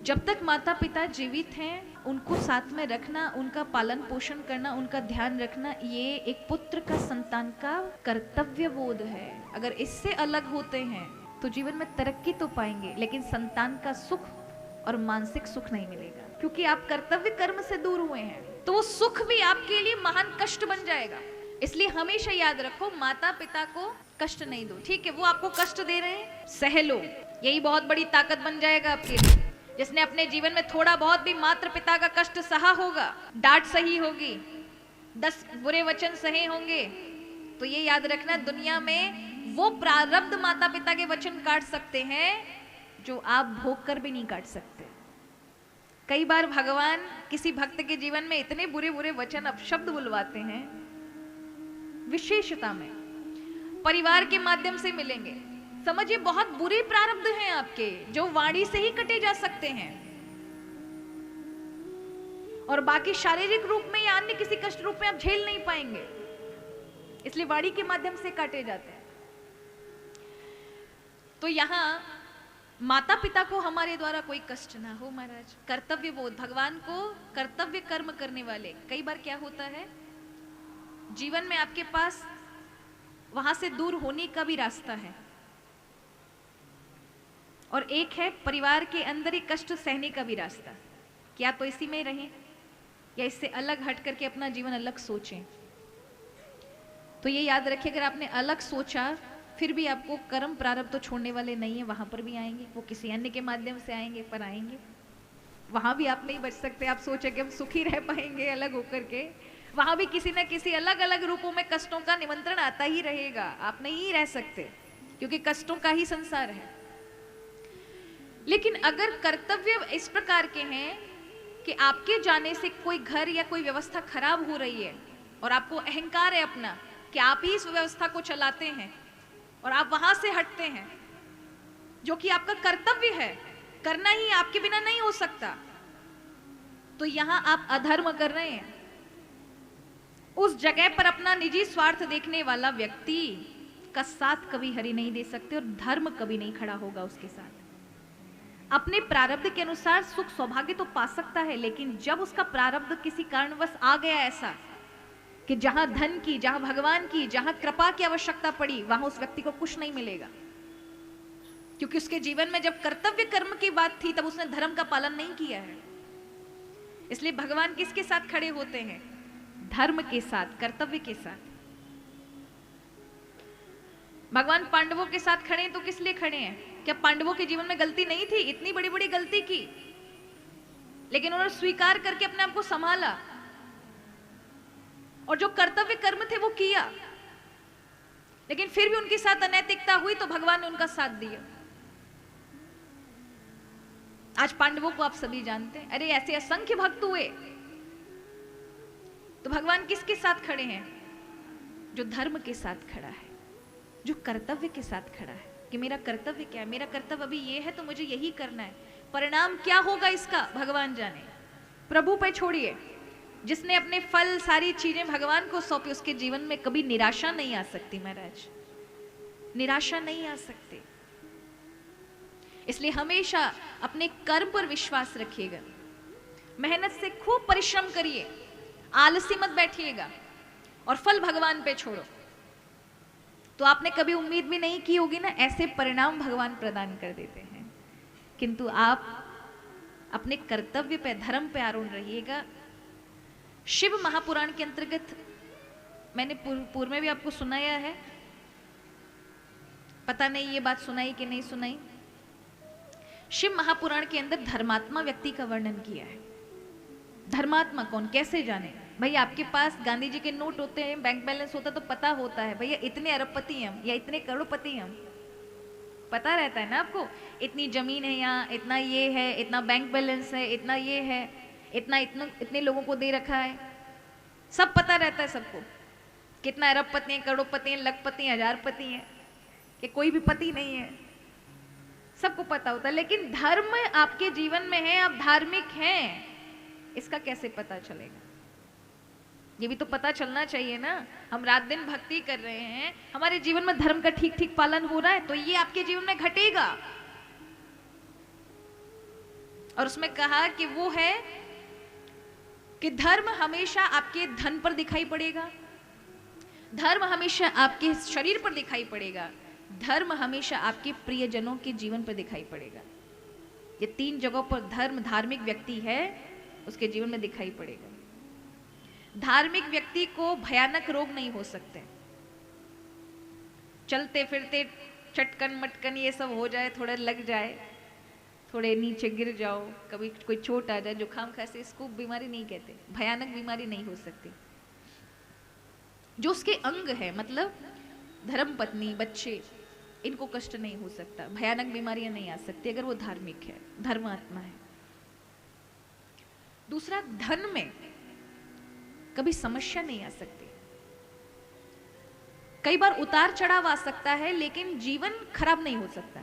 जब तक माता पिता जीवित हैं उनको साथ में रखना, उनका पालन पोषण करना, उनका ध्यान रखना, ये एक पुत्र का, संतान का कर्तव्य बोध है। अगर इससे अलग होते हैं तो जीवन में तरक्की तो पाएंगे लेकिन संतान का सुख और मानसिक सुख नहीं मिलेगा, क्योंकि आप कर्तव्य कर्म से दूर हुए हैं। तो वो सुख भी आपके लिए महान कष्ट बन जाएगा। इसलिए हमेशा याद रखो, माता पिता को कष्ट नहीं दो। ठीक है, वो आपको कष्ट दे रहे हैं, सह लो, यही बहुत बड़ी ताकत बन जाएगा आपके लिए। जिसने अपने जीवन में थोड़ा बहुत भी माता पिता का कष्ट सहा होगा, डांट सही होगी, 10 बुरे वचन सहे होंगे, तो ये याद रखना, दुनिया में वो प्रारब्ध माता पिता के वचन काट सकते हैं जो आप भोग कर भी नहीं काट सकते। कई बार भगवान किसी भक्त के जीवन में इतने बुरे बुरे वचन, अपशब्द बुलवाते हैं, विशेषता में परिवार के माध्यम से मिलेंगे। समझिए, बहुत बुरे प्रारब्ध हैं आपके जो वाणी से ही कटे जा सकते हैं, और बाकी शारीरिक रूप में या अन्य किसी कष्ट रूप में आप झेल नहीं पाएंगे, इसलिए वाणी के माध्यम से काटे जाते हैं। तो यहां माता पिता को हमारे द्वारा कोई कष्ट ना हो महाराज। कर्तव्य बोध, भगवान को कर्तव्य कर्म करने वाले। कई बार क्या होता है, जीवन में आपके पास वहां से दूर होने का भी रास्ता है, और एक है परिवार के अंदर ही कष्ट सहने का भी रास्ता। क्या तो इसी में रहें या इससे अलग हट करके अपना जीवन अलग सोचें। तो ये याद रखिए, अगर आपने अलग सोचा फिर भी आपको कर्म प्रारब्ध तो छोड़ने वाले नहीं है, वहां पर भी आएंगे, वो किसी अन्य के माध्यम से आएंगे, पर आएंगे। वहां भी आप नहीं बच सकते। आप सोचे कि हम सुखी रह पाएंगे अलग होकर के, वहां भी किसी न किसी अलग अलग रूपों में कष्टों का निमंत्रण आता ही रहेगा। आप नहीं रह सकते, क्योंकि कष्टों का ही संसार है। लेकिन अगर कर्तव्य इस प्रकार के हैं कि आपके जाने से कोई घर या कोई व्यवस्था खराब हो रही है और आपको अहंकार है अपना कि आप ही इस व्यवस्था को चलाते हैं, और आप वहां से हटते हैं, जो कि आपका कर्तव्य है, करना ही आपके बिना नहीं हो सकता, तो यहां आप अधर्म कर रहे हैं। उस जगह पर अपना निजी स्वार्थ देखने वाला व्यक्ति का साथ कभी हरि नहीं दे सकते, और धर्म कभी नहीं खड़ा होगा उसके साथ। अपने प्रारब्ध के अनुसार सुख सौभाग्य तो पा सकता है, लेकिन जब उसका प्रारब्ध किसी कारणवश आ गया ऐसा कि जहां धन की, जहां भगवान की, जहां कृपा की आवश्यकता पड़ी, वहां उस व्यक्ति को कुछ नहीं मिलेगा, क्योंकि उसके जीवन में जब कर्तव्य कर्म की बात थी तब उसने धर्म का पालन नहीं किया है। इसलिए भगवान किसके साथ खड़े होते हैं? धर्म के साथ, कर्तव्य के साथ। भगवान पांडवों के साथ खड़े हैं तो किस लिए खड़े हैं? क्या पांडवों के जीवन में गलती नहीं थी? इतनी बड़ी बड़ी गलती की, लेकिन उन्होंने स्वीकार करके अपने आप को संभाला, और जो कर्तव्य कर्म थे वो किया। लेकिन फिर भी उनके साथ अनैतिकता हुई तो भगवान ने उनका साथ दिया। आज पांडवों को आप सभी जानते हैं, अरे ऐसे असंख्य भक्त हुए। तो भगवान किसके साथ खड़े हैं? जो धर्म के साथ खड़ा है, जो कर्तव्य के साथ खड़ा है, कि मेरा कर्तव्य क्या है, मेरा कर्तव्य अभी ये है तो मुझे यही करना है, परिणाम क्या होगा इसका भगवान जाने, प्रभु पे छोड़िए। जिसने अपने फल, सारी चीजें भगवान को सौंपी, उसके जीवन में कभी निराशा नहीं आ सकती महाराज, निराशा नहीं आ सकती। इसलिए हमेशा अपने कर्म पर विश्वास रखिएगा, मेहनत से खूब परिश्रम करिए, आलसी मत बैठिएगा, और फल भगवान पे छोड़ो। तो आपने कभी उम्मीद भी नहीं की होगी ना, ऐसे परिणाम भगवान प्रदान कर देते हैं। किंतु आप अपने कर्तव्य पे, धर्म पे आरूढ़ रहिएगा। शिव महापुराण के अंतर्गत मैंने पूर्व में भी आपको सुनाया है, पता नहीं ये बात सुनाई कि नहीं सुनाई। शिव महापुराण के अंदर धर्मात्मा व्यक्ति का वर्णन किया है। धर्मात्मा कौन, कैसे जाने? भैया आपके पास गांधी जी के नोट होते हैं, बैंक बैलेंस होता है तो पता होता है भैया इतने अरबपति हैं हम या इतने करोड़पति हैं हम, पता रहता है ना आपको। इतनी जमीन है यहाँ, इतना ये है, इतना बैंक बैलेंस है, इतना ये है, इतना इतना इतने लोगों को दे रखा है, सब पता रहता है सबको। कितना अरबपति हैं, करोड़पति हैं, लखपति हैं, हजारपति हैं, कि कोई भी पति नहीं है, सबको पता होता है। लेकिन धर्म आपके जीवन में है, आप धार्मिक हैं, इसका कैसे पता चलेगा? ये भी तो पता चलना चाहिए ना। हम रात दिन भक्ति कर रहे हैं, हमारे जीवन में धर्म का ठीक ठीक पालन हो रहा है, तो ये आपके जीवन में घटेगा। और उसमें कहा कि वो है कि धर्म हमेशा आपके धन पर दिखाई पड़ेगा, धर्म हमेशा आपके शरीर पर दिखाई पड़ेगा, धर्म हमेशा आपके प्रियजनों के जीवन पर दिखाई पड़ेगा। ये 3 जगहों पर धर्म धार्मिक व्यक्ति है उसके जीवन में दिखाई पड़ेगा। धार्मिक व्यक्ति को भयानक रोग नहीं हो सकते, चलते फिरते चटकन मटकन ये सब हो जाए, थोड़े लग जाए, थोड़े नीचे गिर जाओ, कभी कोई चोट आ जाए, जुकाम खांसी, इसको बीमारी नहीं कहते, भयानक बीमारी नहीं हो सकती। जो उसके अंग है, मतलब धर्म पत्नी, बच्चे, इनको कष्ट नहीं हो सकता, भयानक बीमारियां नहीं आ सकती अगर वो धार्मिक है, धर्मात्मा है। दूसरा, धन में कभी समस्या नहीं आ सकती। कई बार उतार चढ़ाव आ सकता है लेकिन जीवन खराब नहीं हो सकता।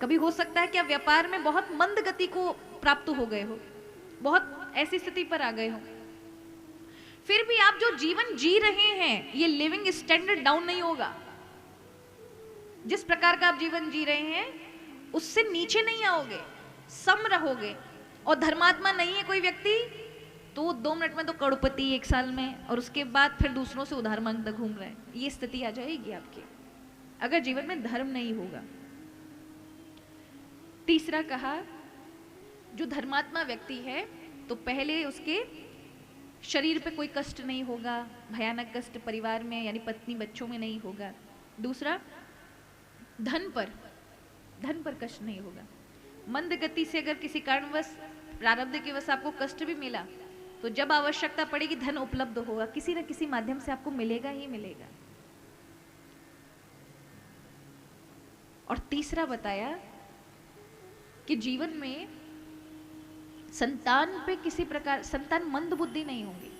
कभी हो सकता है कि आप व्यापार में बहुत मंद गति को प्राप्त हो गए हो, बहुत ऐसी स्थिति पर आ गए हो, फिर भी आप जो जीवन जी रहे हैं ये लिविंग स्टैंडर्ड डाउन नहीं होगा। जिस प्रकार का आप जीवन जी रहे हैं उससे नीचे नहीं आओगे, सम रहोगे। और धर्मात्मा नहीं है कोई व्यक्ति तो 2 मिनट में तो करोड़पति, 1 साल में, और उसके बाद फिर दूसरों से उधार मांगता घूम रहा है, ये स्थिति आ जाएगी आपकी अगर जीवन में धर्म नहीं होगा। तीसरा कहा, जो धर्मात्मा व्यक्ति है तो पहले उसके शरीर पे कोई कष्ट नहीं होगा, भयानक कष्ट परिवार में यानी पत्नी बच्चों में नहीं होगा। दूसरा, धन पर कष्ट नहीं होगा। मंद गति से अगर किसी कारणवश प्रारब्ध के वश आपको कष्ट भी मिला तो जब आवश्यकता पड़ेगी धन उपलब्ध होगा, किसी न किसी माध्यम से आपको मिलेगा ही मिलेगा। और तीसरा बताया कि जीवन में संतान पे किसी प्रकार, संतान मंद बुद्धि नहीं होंगी।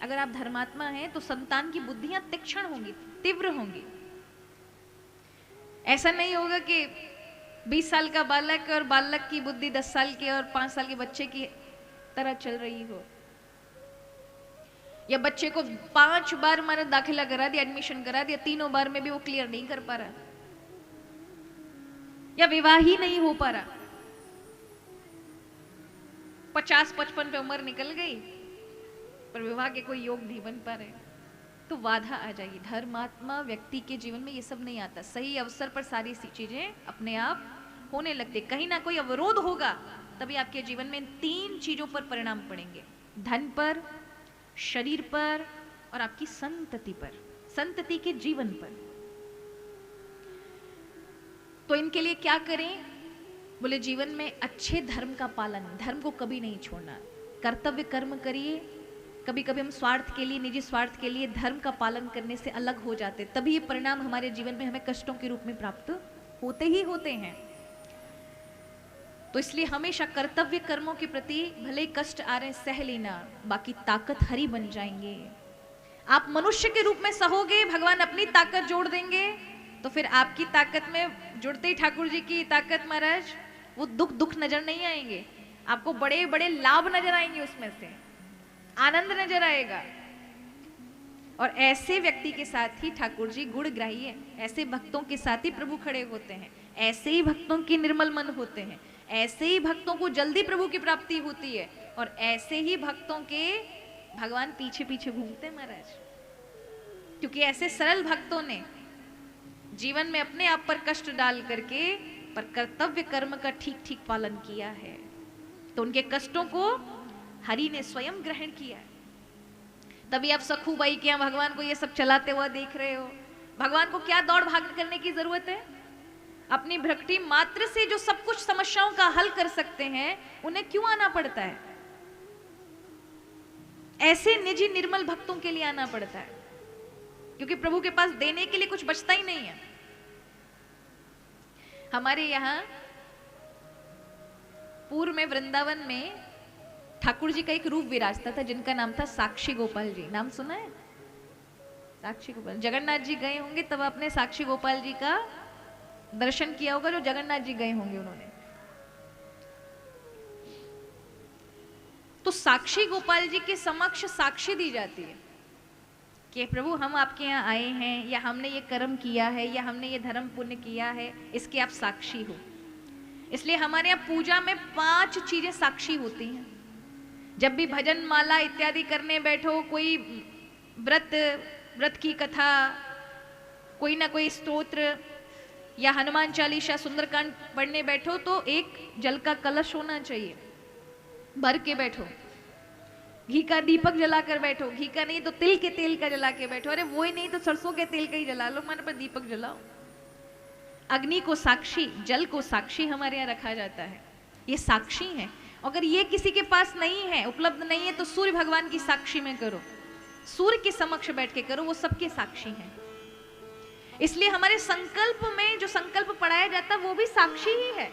अगर आप धर्मात्मा हैं तो संतान की बुद्धियां तीक्ष्ण होंगी, तीव्र होंगी। ऐसा नहीं होगा कि 20 साल का बालक और बालक की बुद्धि 10 साल के और 5 साल के बच्चे की तरह चल रही हो, या बच्चे को 5 बार मैंने दाखिला करा दिया, एडमिशन करा दिया, 3 बार में भी वो क्लियर नहीं कर पा रहा, या विवाह ही नहीं हो पा रहा, 50-55 पे उम्र निकल गई पर विवाह के कोई योग नहीं बन पा रहे, तो बाधा आ जाएगी। धर्मात्मा व्यक्ति के जीवन में ये सब नहीं आता। सही अवसर पर सारी चीजें अपने आप होने लगती। कहीं ना कोई अवरोध होगा तभी आपके जीवन में 3 चीजों पर परिणाम पड़ेंगे, धन पर, शरीर पर और आपकी संतति पर, संतति के जीवन पर। तो इनके लिए क्या करें? बोले जीवन में अच्छे धर्म का पालन, धर्म को कभी नहीं छोड़ना, कर्तव्य कर्म करिए। कभी कभी हम स्वार्थ के लिए, निजी स्वार्थ के लिए धर्म का पालन करने से अलग हो जाते, तभी ये परिणाम हमारे जीवन में हमें कष्टों के रूप में प्राप्त होते ही होते हैं। तो इसलिए हमेशा कर्तव्य कर्मों के प्रति भले ही कष्ट आ रहे सह लेना, बाकी ताकत हरी बन जाएंगे। आप मनुष्य के रूप में सहोगे, भगवान अपनी ताकत जोड़ देंगे, तो फिर आपकी ताकत में जुड़ते ही ठाकुर जी की ताकत महाराज, वो दुख नजर नहीं आएंगे, आपको बड़े बड़े लाभ नजर आएंगे, उसमें से आनंद नजर आएगा। और ऐसे व्यक्ति के साथ ही ठाकुर जी गुणग्राही है, ऐसे भक्तों के साथ ही प्रभु खड़े होते हैं, ऐसे ही भक्तों के निर्मल मन होते हैं, ऐसे ही भक्तों को जल्दी प्रभु की प्राप्ति होती है, और ऐसे ही भक्तों के भगवान पीछे पीछे घूमते हैं महाराज। क्योंकि ऐसे सरल भक्तों ने जीवन में अपने आप पर कष्ट डाल करके पर कर्तव्य कर्म का ठीक ठीक पालन किया है, तो उनके कष्टों को हरि ने स्वयं ग्रहण किया है। तभी आप सखूबाई के यहाँ भगवान को ये सब चलाते हुआ देख रहे हो। भगवान को क्या दौड़ भाग करने की जरूरत है? अपनी भक्ति मात्र से जो सब कुछ समस्याओं का हल कर सकते हैं, उन्हें क्यों आना पड़ता है? ऐसे निजी निर्मल भक्तों के लिए आना पड़ता है, क्योंकि प्रभु के पास देने के लिए कुछ बचता ही नहीं है। हमारे यहाँ पूर्व में वृंदावन में ठाकुर जी का एक रूप विराजता था, जिनका नाम था साक्षी गोपाल जी। नाम सुना है? साक्षी गोपाल। जगन्नाथ जी गए होंगे तब आपने साक्षी गोपाल जी का दर्शन किया होगा, जो जगन्नाथ जी गए होंगे उन्होंने। तो साक्षी गोपाल जी के समक्ष साक्षी दी जाती है कि प्रभु हम आपके यहाँ आए हैं, या हमने ये कर्म किया है, या हमने ये धर्म पुण्य किया है, इसके आप साक्षी हो। इसलिए हमारे यहाँ पूजा में 5 चीजें साक्षी होती हैं। जब भी भजन माला इत्यादि करने बैठो, कोई व्रत की कथा, कोई ना कोई स्तोत्र या हनुमान चालीसा सुंदरकांड पढ़ने बैठो, तो एक जल का कलश होना चाहिए, भर के बैठो। घी का दीपक जलाकर बैठो, घी का नहीं तो तिल के तेल का जला के बैठो, अरे वो ही नहीं तो सरसों के तेल का ही जला लो, मन पर दीपक जलाओ। अग्नि को साक्षी, जल को साक्षी हमारे यहाँ रखा जाता है, ये साक्षी है। अगर ये किसी के पास नहीं है, उपलब्ध नहीं है, तो सूर्य भगवान की साक्षी में करो, सूर्य के समक्ष बैठ के करो, वो सबके साक्षी हैं। इसलिए हमारे संकल्प में जो संकल्प पढ़ाया जाता है वो भी साक्षी ही है।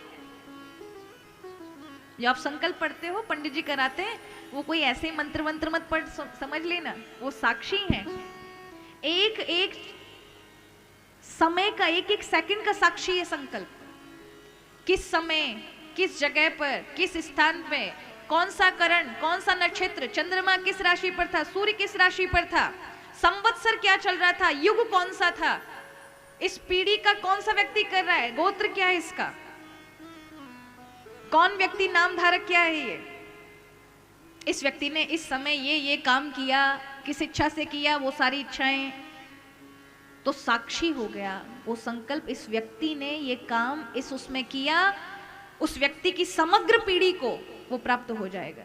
जो आप संकल्प पढ़ते हो, पंडित जी कराते हैं, वो कोई ऐसे मंत्र मंत्र मत पढ़ समझ लेना, वो साक्षी हैं। एक एक समय का, एक एक सेकंड का साक्षी है संकल्प। किस समय, किस जगह पर, किस स्थान पे, कौन सा करण, कौन सा नक्षत्र, चंद्रमा किस राशि पर था, सूर्य किस राशि पर था, संवत्सर क्या चल रहा था, युग कौन सा था, इस पीढ़ी का कौन सा व्यक्ति कर रहा है, गोत्र क्या है इसका, कौन व्यक्ति नाम धारक क्या है, ये इस व्यक्ति ने इस समय ये काम किया, किस इच्छा से किया, वो सारी इच्छाएं, तो साक्षी हो गया वो संकल्प। इस व्यक्ति ने ये काम इस उसमें किया, उस व्यक्ति की समग्र पीढ़ी को वो प्राप्त हो जाएगा।